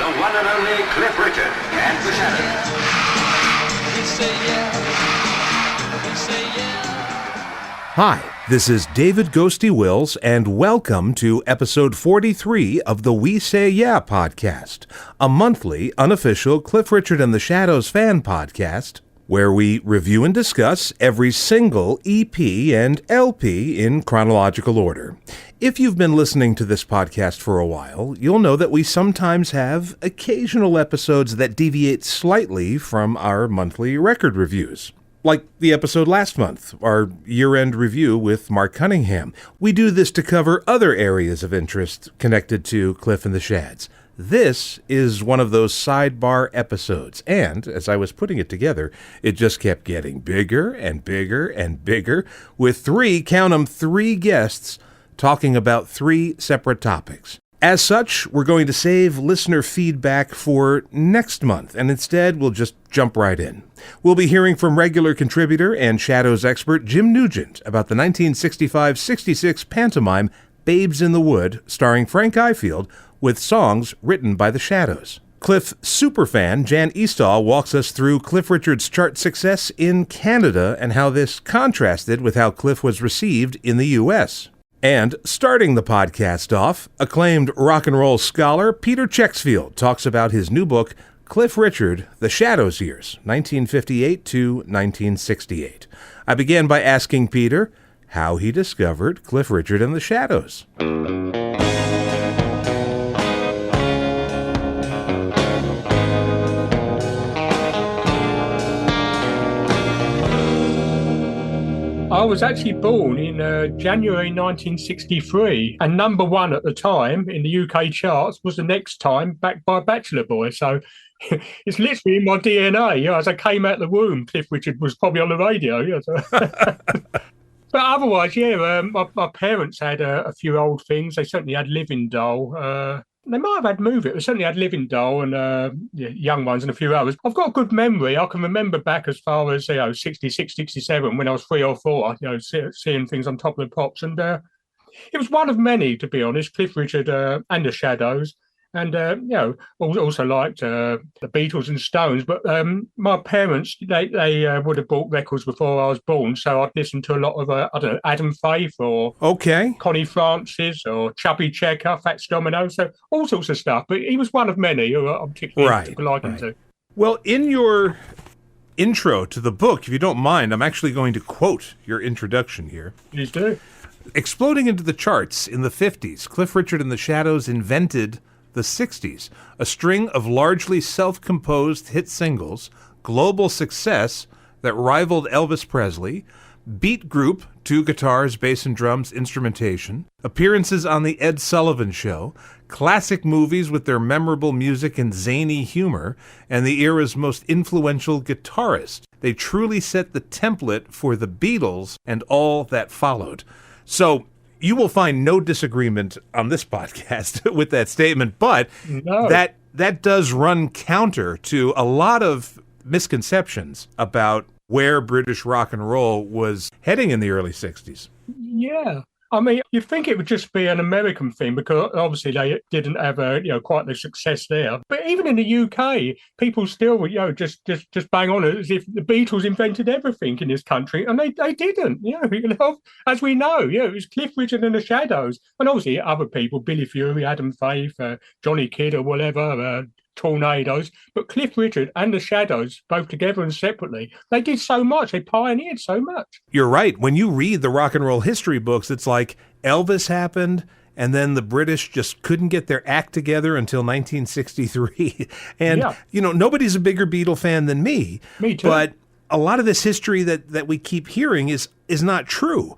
the one and only Cliff Richard and the Shadows. We say yeah. We say yeah. Hi, this is David Ghosty Wills, and welcome to episode 43 of the We Say Yeah podcast, a monthly, unofficial Cliff Richard and the Shadows fan podcast, where we review and discuss every single EP and LP in chronological order. If you've been listening to this podcast for a while, you'll know that we sometimes have occasional episodes that deviate slightly from our monthly record reviews. Like the episode last month, our year-end review with Mark Cunningham. We do this to cover other areas of interest connected to Cliff and the Shads. This is one of those sidebar episodes, and as I was putting it together, it just kept getting bigger and bigger and bigger, with three guests talking about three separate topics. As such, we're going to save listener feedback for next month, and instead we'll just jump right in. We'll be hearing from regular contributor and Shadows expert Jim Nugent about the 1965-66 pantomime Babes in the Wood, starring Frank Ifield, with songs written by the Shadows. Cliff superfan Jan Eastall walks us through Cliff Richard's chart success in Canada and how this contrasted with how Cliff was received in the U.S. And starting the podcast off, acclaimed rock and roll scholar Peter Chexfield talks about his new book, Cliff Richard, The Shadows Years, 1958 to 1968. I began by asking Peter how he discovered Cliff Richard and the Shadows. I was actually born in January 1963, and number one at the time in the UK charts was The Next Time, backed by Bachelor Boy. So it's literally in my DNA. You know, as I came out of the womb, Cliff Richard was probably on the radio. You know, so. But otherwise, yeah, my parents had a few old things. They certainly had Living Doll. They might have had Move It. They certainly had Living Doll and Young Ones and a few others. I've got a good memory. I can remember back as far as 66, 67, when I was 3 or 4, seeing things on Top of the Pops. And it was one of many, to be honest, Cliff Richard and the Shadows. And, also liked the Beatles and Stones. But my parents, they would have bought records before I was born. So I'd listen to a lot of, Adam Faith or Connie Francis or Chubby Checker, Fats Domino. So all sorts of stuff. But he was one of many who I particularly took a liking to. Well, in your intro to the book, if you don't mind, I'm actually going to quote your introduction here. Please do. Exploding into the charts in the 50s, Cliff Richard and the Shadows invented the 60s, a string of largely self-composed hit singles, global success that rivaled Elvis Presley, beat group, 2 guitars, bass and drums, instrumentation, appearances on The Ed Sullivan Show, classic movies with their memorable music and zany humor, and the era's most influential guitarist. They truly set the template for the Beatles and all that followed. So, you will find no disagreement on this podcast with that statement, but that does run counter to a lot of misconceptions about where British rock and roll was heading in the early 60s. Yeah. I mean, you'd think it would just be an American thing because obviously they didn't have quite the success there. But even in the UK, people still, just bang on it as if the Beatles invented everything in this country, and they didn't. As we know, it was Cliff Richard and the Shadows, and obviously other people, Billy Fury, Adam Faith, Johnny Kidd, or whatever. Tornadoes, but Cliff Richard and the Shadows, both together and separately, they did so much. They pioneered so much. You're right. When you read the rock and roll history books, it's like Elvis happened, and then the British just couldn't get their act together until 1963. And, nobody's a bigger Beatle fan than me. Me too. But a lot of this history that we keep hearing is not true.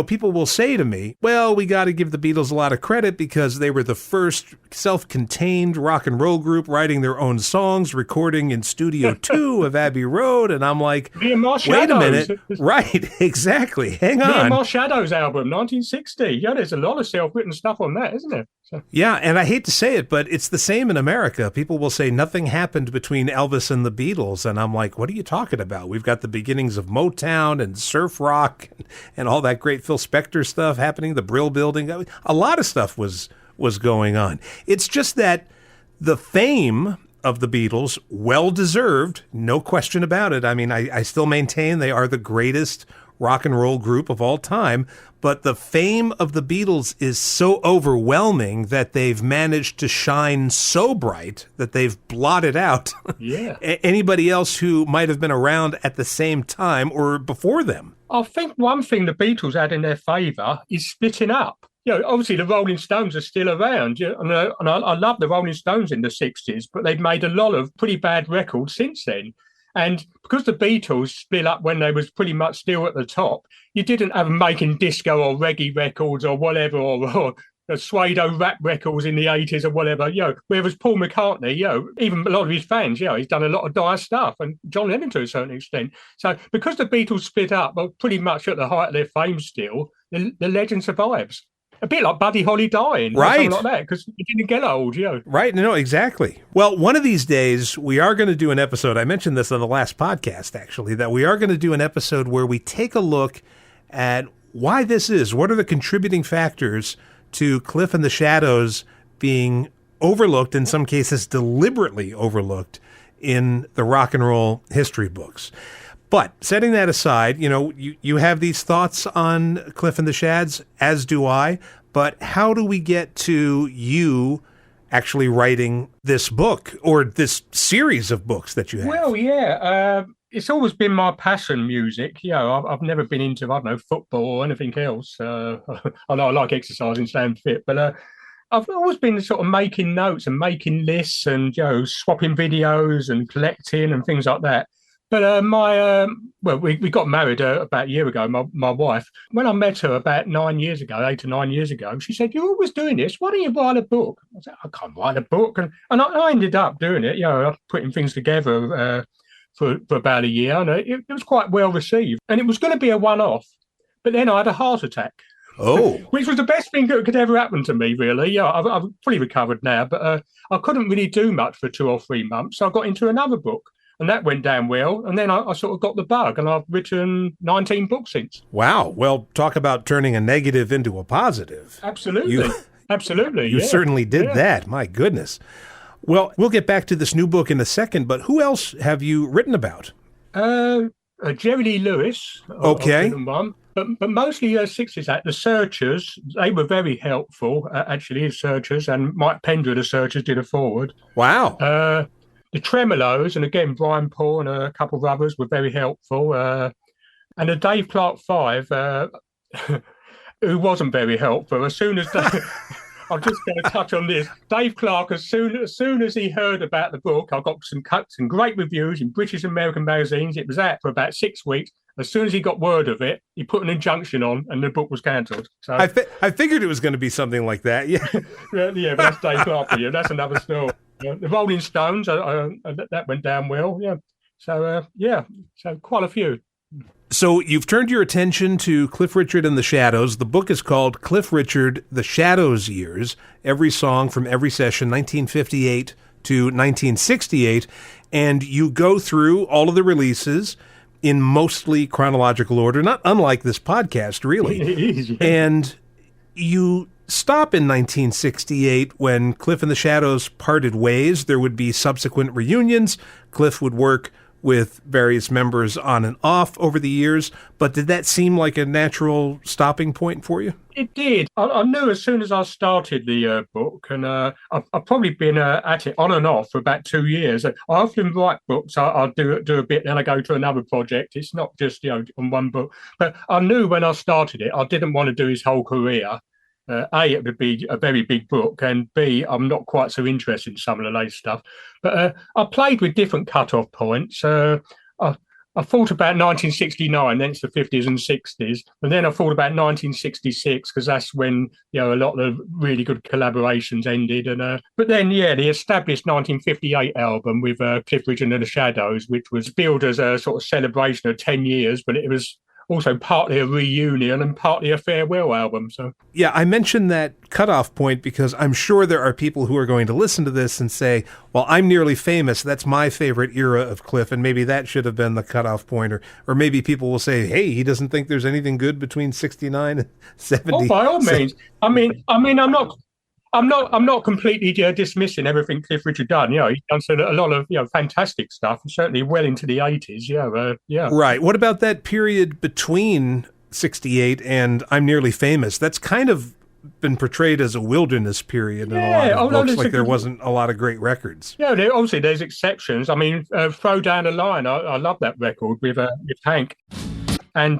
People will say to me, well, we got to give the Beatles a lot of credit because they were the first self-contained rock and roll group writing their own songs, recording in Studio 2 of Abbey Road. And I'm like, wait a minute. Right, exactly. Hang on. Me and Shadows album, 1960. Yeah, there's a lot of self-written stuff on that, isn't there? So. Yeah, and I hate to say it, but it's the same in America. People will say nothing happened between Elvis and the Beatles. And I'm like, what are you talking about? We've got the beginnings of Motown and surf rock and all that great Phil Spector stuff happening, the Brill Building. A lot of stuff was going on. It's just that The fame of the Beatles, well-deserved, no question about it. I mean, I still maintain they are the greatest rock and roll group of all time, but the fame of the Beatles is so overwhelming that they've managed to shine so bright that they've blotted out anybody else who might have been around at the same time or before them. I think one thing the Beatles had in their favour is splitting up. Obviously the Rolling Stones are still around, and I love the Rolling Stones in the 60s, but they've made a lot of pretty bad records since then. And because the Beatles split up when they was pretty much still at the top, you didn't have them making disco or reggae records or whatever, or Suedo rap records in the 80s or whatever, whereas Paul McCartney, even a lot of his fans, he's done a lot of dire stuff, and John Lennon to a certain extent. So because the Beatles split up, well, pretty much at the height of their fame still, the legend survives. A bit like Buddy Holly dying, right? Or something like that, because he didn't get old, Right, no, exactly. Well, one of these days, we are going to do an episode, I mentioned this on the last podcast, actually, that we are going to do an episode where we take a look at why this is. What are the contributing factors to Cliff and the Shadows being overlooked, in some cases deliberately overlooked, in the rock and roll history books? But setting that aside, you have these thoughts on Cliff and the Shads, as do I. But how do we get to you actually writing this book or this series of books that you have? Well, it's always been my passion, music. I've never been into, football or anything else. I know I like exercising, staying fit, but I've always been sort of making notes and making lists and, swapping videos and collecting and things like that. But we got married about a year ago, my wife. When I met her about 8 or 9 years ago, she said, "You're always doing this. Why don't you write a book?" I said, "I can't write a book." And I ended up doing it, putting things together for about a year. And it was quite well received. And it was going to be a one-off. But then I had a heart attack. Oh. Which was the best thing that could ever happen to me, really. I've fully recovered now. But I couldn't really do much for 2 or 3 months. So I got into another book. And that went down well. And then I sort of got the bug, and I've written 19 books since. Wow. Well, talk about turning a negative into a positive. Absolutely. Absolutely. You certainly did that. My goodness. Well, we'll get back to this new book in a second, but who else have you written about? Jerry Lee Lewis. Okay. One, but mostly 60s act. The Searchers, they were very helpful, actually, the Searchers. And Mike Pender, the Searchers, did a foreword. Wow. The Tremolos, and again, Brian Paul and a couple of others were very helpful. And the Dave Clark Five, who wasn't very helpful. As soon as I'm just going to touch on this. Dave Clark, as soon as he heard about the book, I got some great reviews in British and American magazines. It was out for about 6 weeks. As soon as he got word of it, he put an injunction on, and the book was cancelled. So I figured it was going to be something like that. Yeah, but that's Dave Clark for you. That's another story. The Rolling Stones, that went down well. Yeah, so so quite a few. So you've turned your attention to Cliff Richard and the Shadows. The book is called Cliff Richard, The Shadows Years, Every Song from Every Session, 1958 to 1968. And you go through all of the releases in mostly chronological order, not unlike this podcast, really. It is, yeah. And you stop in 1968 when Cliff and the Shadows parted ways. There would be subsequent reunions. Cliff would work with various members on and off over the years, but did that seem like a natural stopping point for you? It did. I knew as soon as I started the book, and I've probably been at it on and off for about 2 years. I often write books. I'll do a bit, then I go to another project. It's not just on one book. But I knew when I started it, I didn't want to do his whole career. A, it would be a very big book, and B, I'm not quite so interested in some of the latest stuff. But I played with different cut-off points. I thought about 1969, then it's the 50s and 60s, and then I thought about 1966 because that's when a lot of the really good collaborations ended. And but then the established 1958 album with Cliff Richard and the Shadows, which was billed as a sort of celebration of 10 years, but it was also partly a reunion and partly a farewell album. So yeah, I mentioned that cutoff point because I'm sure there are people who are going to listen to this and say, well, I'm Nearly Famous. That's my favorite era of Cliff, and maybe that should have been the cutoff point. Or maybe people will say, hey, he doesn't think there's anything good between 69 and 70. Oh, by all means. I mean, I'm I'm not completely dismissing everything Cliff Richard done. He's done a lot of fantastic stuff, and certainly well into the 80s. Yeah. Right. What about that period between 68 and I'm Nearly Famous? That's kind of been portrayed as a wilderness period in a lot of books, like there wasn't a lot of great records. Yeah, obviously there's exceptions. I mean, Throw Down a Line, I love that record with Hank. And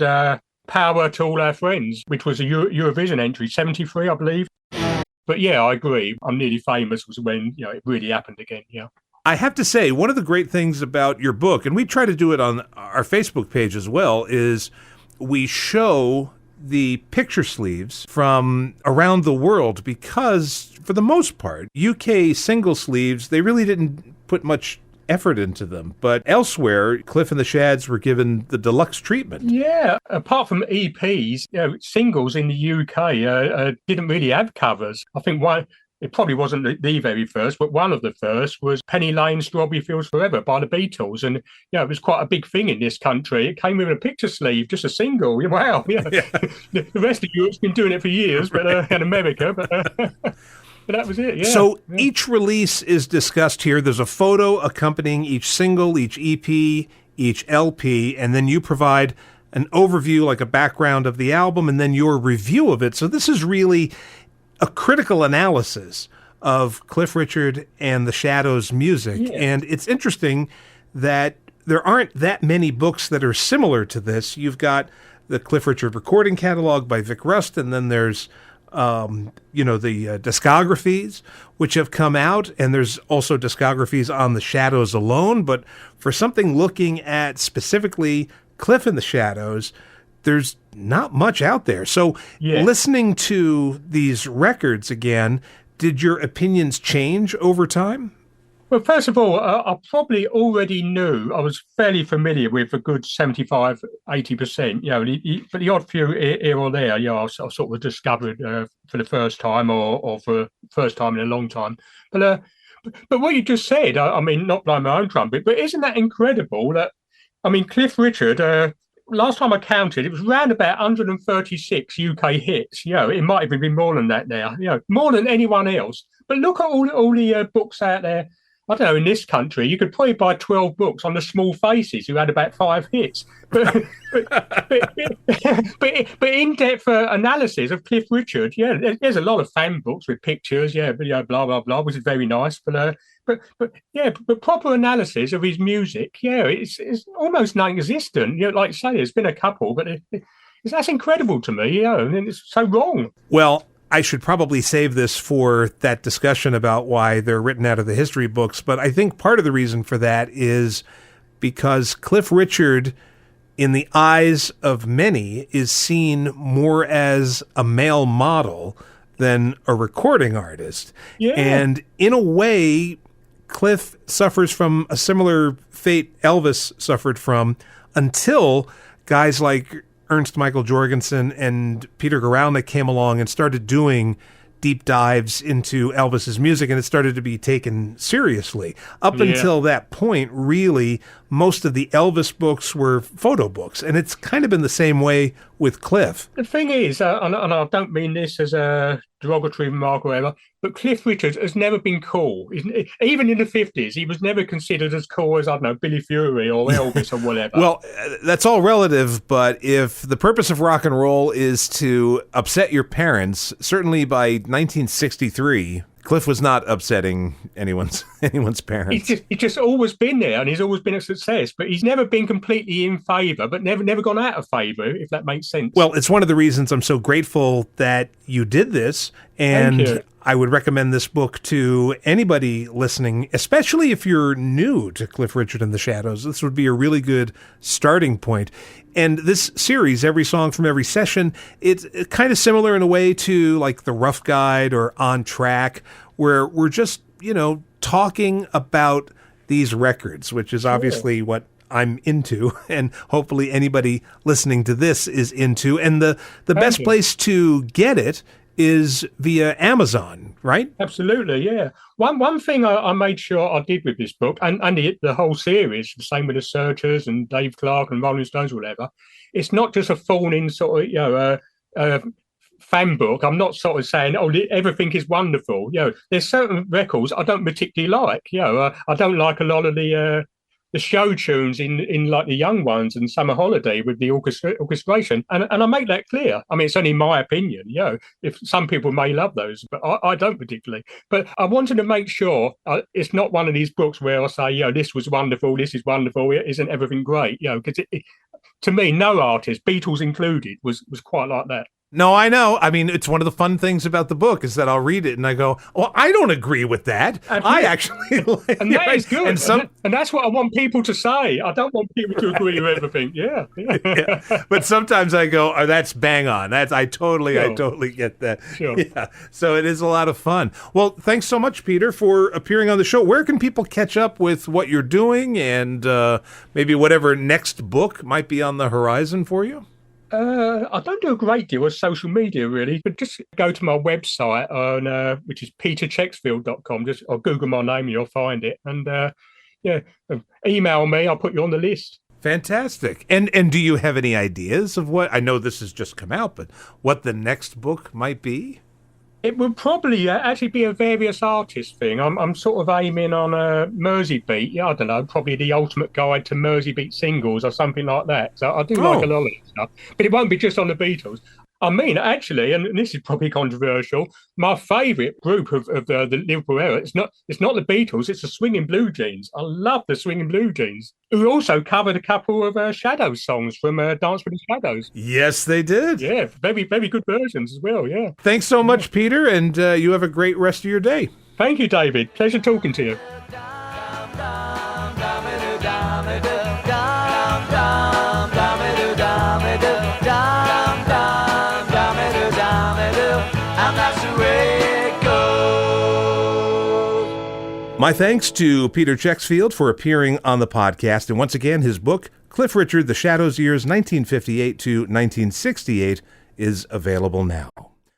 Power to All Our Friends, which was a Eurovision entry, 73, I believe. But yeah, I agree. I'm Nearly Famous was when it really happened again. Yeah. I have to say, one of the great things about your book, and we try to do it on our Facebook page as well, is we show the picture sleeves from around the world because, for the most part, UK single sleeves, they really didn't put much effort into them. But elsewhere, Cliff and the Shads were given the deluxe treatment. Yeah, apart from EPs, singles in the UK didn't really have covers. I think it probably wasn't the very first, but one of the first was Penny Lane, Strawberry Fields Forever by the Beatles. And, it was quite a big thing in this country. It came with a picture sleeve, just a single. Wow. Yeah. The rest of Europe's been doing it for years, but in America. But that was it, yeah. So each release is discussed here. There's a photo accompanying each single, each EP, each LP, and then you provide an overview, like a background of the album, and then your review of it. So this is really a critical analysis of Cliff Richard and the Shadows' music. Yeah. And it's interesting that there aren't that many books that are similar to this. You've got the Cliff Richard recording catalog by Vic Rust, and then there's the discographies which have come out, and there's also discographies on the Shadows alone. But for something looking at specifically Cliff and the Shadows, there's not much out there. So listening to these records again, did your opinions change over time? Well, first of all, I probably already knew, I was fairly familiar with a good 75, 80%, but the odd few here or there, I sort of discovered for the first time or for the first time in a long time. But what you just said, I mean, not blowing my own trumpet, but isn't that incredible that, Cliff Richard, last time I counted, it was around about 136 UK hits. It might even be more than that now, more than anyone else. But look at all the books out there. I don't know, in this country, you could probably buy 12 books on the Small Faces, who had about 5 hits. But in-depth analysis of Cliff Richard, there's a lot of fan books with pictures, blah, blah, blah, which is very nice. But proper analysis of his music, it's almost non-existent. Like you say, there's been a couple, but that's incredible to me, and it's so wrong. Well, I should probably save this for that discussion about why they're written out of the history books, but I think part of the reason for that is because Cliff Richard, in the eyes of many, is seen more as a male model than a recording artist. Yeah. And in a way, Cliff suffers from a similar fate Elvis suffered from until guys like Ernst Michael Jorgensen and Peter Guralnick came along and started doing deep dives into Elvis's music, and it started to be taken seriously. Up until that point, really, most of the Elvis books were photo books, and it's kind of been the same way with Cliff. The thing is, and I don't mean this as a derogatory remark or whatever, but Cliff Richard has never been cool. Even in the 50s, he was never considered as cool as, I don't know, Billy Fury or Elvis or whatever. Well, that's all relative, but if the purpose of rock and roll is to upset your parents, certainly by 1963, Cliff was not upsetting anyone's parents. He's just always been there, and he's always been a success, but he's never been completely in favour, but never gone out of favour, if that makes sense. Well, it's one of the reasons I'm so grateful that you did this, and I would recommend this book to anybody listening, especially if you're new to Cliff Richard and the Shadows. This would be a really good starting point. And this series, Every Song from Every Session, it's kind of similar in a way to like The Rough Guide or On Track, where we're just, talking about these records, which is obviously what I'm into, and hopefully anybody listening to this is into. And the best place to get it is via Amazon, right? Absolutely, yeah. One thing I made sure I did with this book, and the whole series, the same with the Searchers and Dave Clark and Rolling Stones or whatever, it's not just a fawn in sort of, fan book. I'm not sort of saying, oh, everything is wonderful. There's certain records I don't particularly like. I don't like a lot of the show tunes in like the young ones and Summer Holiday with the orchestration. And I make that clear. I mean, it's only my opinion, if some people may love those, but I don't particularly. But I wanted to make sure it's not one of these books where I say, this was wonderful, this is wonderful, isn't everything great? Because to me, no artist, Beatles included, was quite like that. No, I know. I mean, it's one of the fun things about the book is that I'll read it and I go, well, I don't agree with that. I actually like and that it. is good. And that's what I want people to say. I don't want people to agree with everything. Yeah. But sometimes I go, oh, that's bang on. I totally get that. Sure. Yeah. So it is a lot of fun. Well, thanks so much, Peter, for appearing on the show. Where can people catch up with what you're doing and maybe whatever next book might be on the horizon for you? I don't do a great deal of social media, really, but just go to my website, which is peterchexfield.com, or Google my name, you'll find it. And, email me, I'll put you on the list. Fantastic. And do you have any ideas of what, I know this has just come out, but what the next book might be? It would probably actually be a various artist thing. I'm sort of aiming on a Mersey Beat. I don't know, probably the ultimate guide to Mersey Beat singles or something like that. So I do like a lot of that stuff. But it won't be just on the Beatles. I mean, actually, and this is probably controversial, my favourite group of the Liverpool era, it's not the Beatles, it's the Swinging Blue Jeans. I love the Swinging Blue Jeans, who also covered a couple of Shadows songs from Dance with the Shadows. Yes, they did. Yeah, very, very good versions as well, yeah. Thanks so much, Peter, and you have a great rest of your day. Thank you, David. Pleasure talking to you. My thanks to Peter Chexfield for appearing on the podcast. And once again, his book, Cliff Richard, The Shadows Years 1958 to 1968, is available now.